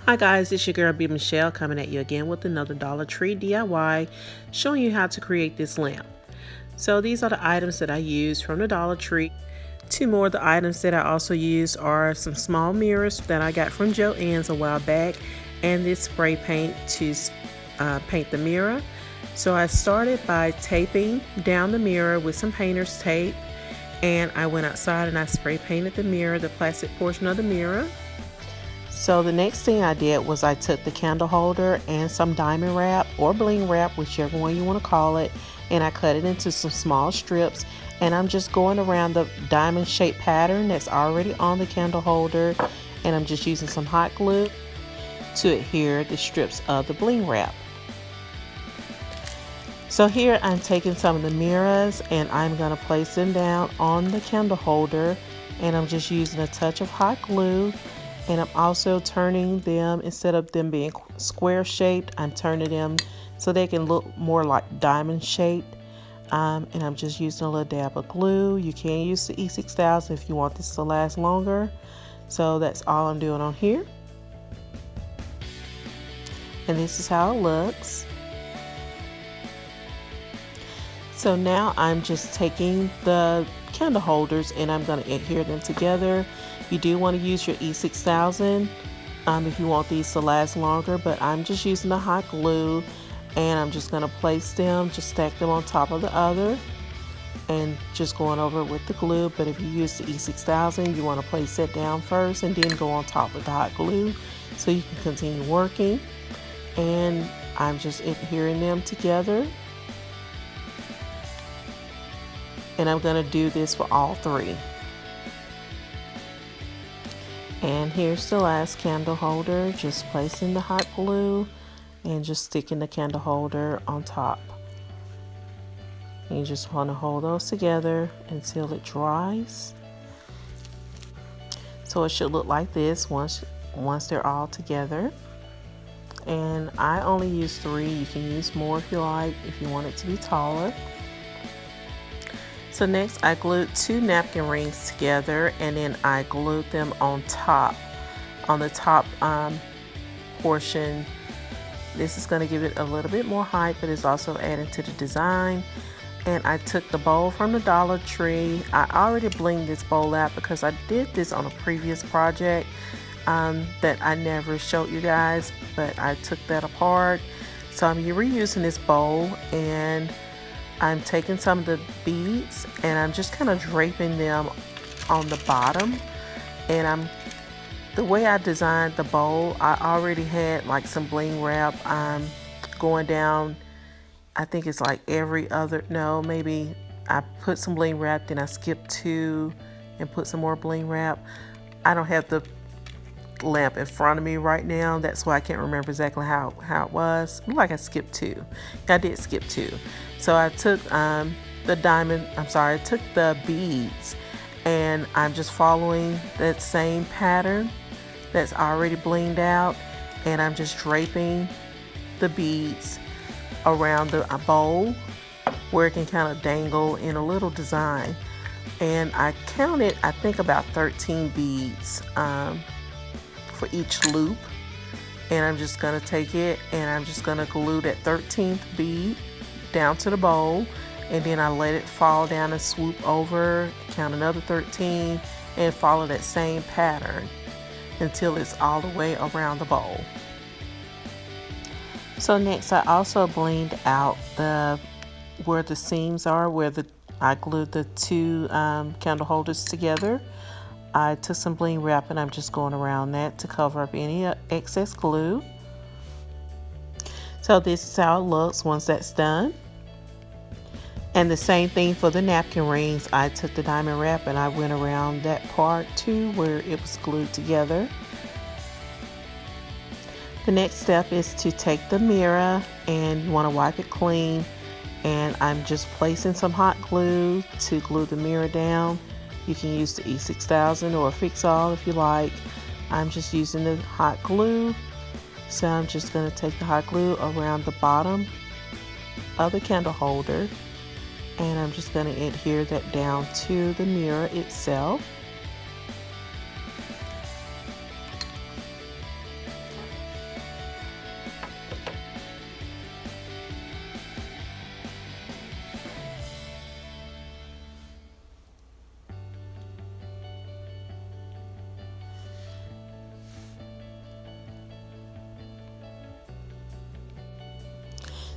Hi guys, it's your girl B Michelle coming at you again with another Dollar Tree DIY showing you how to create this lamp. So these are the items that I use from the Dollar Tree. Two more of the items that I also use are some small mirrors that I got from Joann's a while back and this spray paint to paint the mirror. So I started by taping down the mirror with some painter's tape, and I went outside and I spray painted the mirror, the plastic portion of the mirror. So the next thing I did was I took the candle holder and some diamond wrap or bling wrap, whichever one you want to call it, and I cut it into some small strips, and I'm just going around the diamond shaped pattern that's already on the candle holder, and I'm just using some hot glue to adhere the strips of the bling wrap. So here I'm taking some of the mirrors and I'm going to place them down on the candle holder, and I'm just using a touch of hot glue. And I'm also turning them, instead of them being square shaped, I'm turning them so they can look more like diamond shaped. And I'm just using a little dab of glue. You can use the E6000 if you want this to last longer. So that's all I'm doing on here. And this is how it looks. So now I'm just taking the candle holders and I'm going to adhere them together. You do want to use your E6000 if you want these to last longer, but I'm just using the hot glue and I'm just going to place them, just stack them on top of the other and just going over it with the glue. But if you use the E6000, you want to place it down first and then go on top with the hot glue so you can continue working. And I'm just adhering them together. And I'm going to do this for all three. And here's the last candle holder, just placing the hot glue and just sticking the candle holder on top. You just want to hold those together until it dries. So it should look like this once they're all together. And I only use 3. You can use more if you like, if you want it to be taller. So next I glued 2 napkin rings together, and then I glued them on the top portion. This is going to give it a little bit more height, but it's also adding to the design. And I took the bowl from the Dollar Tree. I already blinged this bowl out because I did this on a previous project that I never showed you guys, but I took that apart. So I'm reusing this bowl, and I'm taking some of the beads and I'm just kind of draping them on the bottom. And the way I designed the bowl, I already had like some bling wrap going down. I think it's like maybe I put some bling wrap, then I skipped 2 and put some more bling wrap. I don't have the lamp in front of me right now, that's why I can't remember exactly how it was. Like I skipped 2. I did skip 2. So I took I took the beads and I'm just following that same pattern that's already blinged out, and I'm just draping the beads around the bowl where it can kind of dangle in a little design. And I counted, I think, about 13 beads for each loop, and I'm just going to take it and I'm just going to glue that 13th bead down to the bowl, and then I let it fall down and swoop over, count another 13, and follow that same pattern until it's all the way around the bowl. So next I also blinged out where the seams are, I glued the 2 candle holders together. I took some bling wrap and I'm just going around that to cover up any excess glue. So this is how it looks once that's done. And the same thing for the napkin rings. I took the diamond wrap and I went around that part too where it was glued together. The next step is to take the mirror and you want to wipe it clean. And I'm just placing some hot glue to glue the mirror down. You can use the E6000 or Fix-All if you like. I'm just using the hot glue. So I'm just going to take the hot glue around the bottom of the candle holder, and I'm just going to adhere that down to the mirror itself.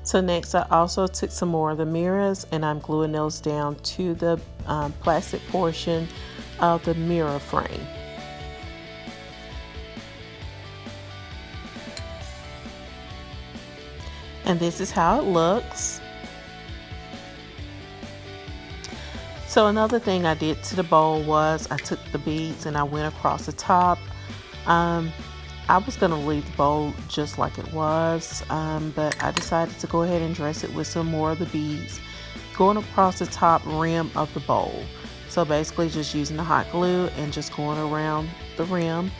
So next I also took some more of the mirrors and I'm gluing those down to the plastic portion of the mirror frame. And this is how it looks. So another thing I did to the bowl was I took the beads and I went across the top. I was going to leave the bowl just like it was, but I decided to go ahead and dress it with some more of the beads going across the top rim of the bowl. So basically just using the hot glue and just going around the rim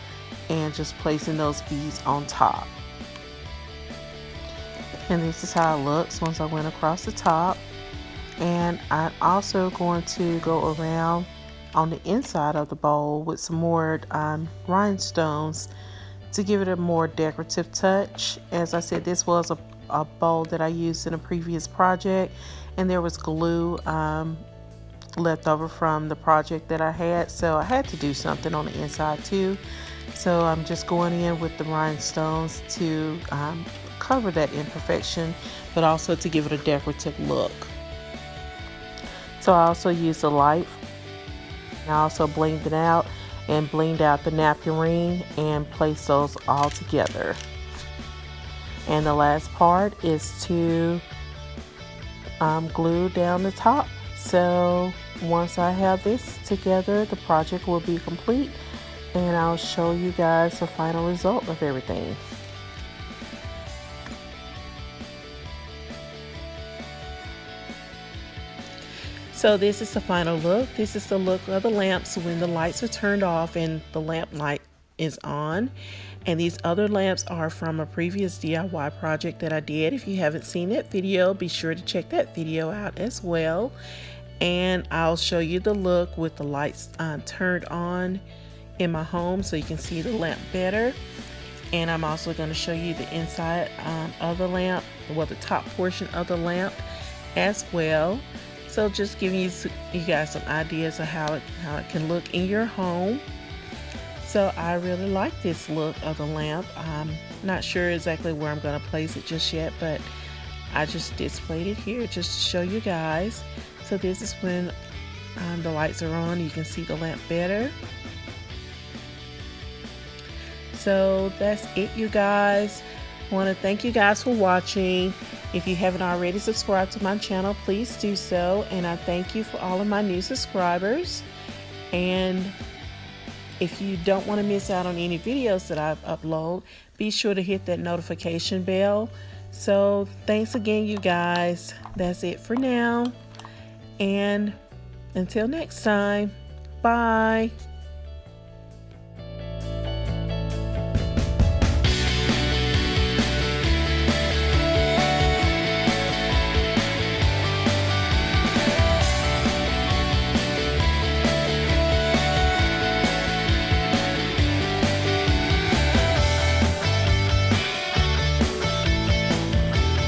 and just placing those beads on top. And this is how it looks once I went across the top. And I'm also going to go around on the inside of the bowl with some more rhinestones to give it a more decorative touch. As I said, this was a bowl that I used in a previous project, and there was glue left over from the project that I had, so I had to do something on the inside too. So I'm just going in with the rhinestones to cover that imperfection, but also to give it a decorative look. So I also used the light. I also blinged it out and blinged out the napkin ring and place those all together. And the last part is to glue down the top. So once I have this together, the project will be complete and I'll show you guys the final result of everything. So this is the final look. This is the look of the lamps when the lights are turned off and the lamp light is on. And these other lamps are from a previous DIY project that I did. If you haven't seen that video, be sure to check that video out as well. And I'll show you the look with the lights turned on in my home so you can see the lamp better. And I'm also going to show you the inside of the lamp, well, the top portion of the lamp as well. So just giving you guys some ideas of how it can look in your home. So I really like this look of the lamp. I'm not sure exactly where I'm going to place it just yet, but I just displayed it here just to show you guys. So this is when the lights are on, you can see the lamp better. So that's it, you guys. I want to thank you guys for watching. If you haven't already subscribed to my channel, please do so. And I thank you for all of my new subscribers. And if you don't want to miss out on any videos that I upload, be sure to hit that notification bell. So thanks again, you guys. That's it for now. And until next time, bye.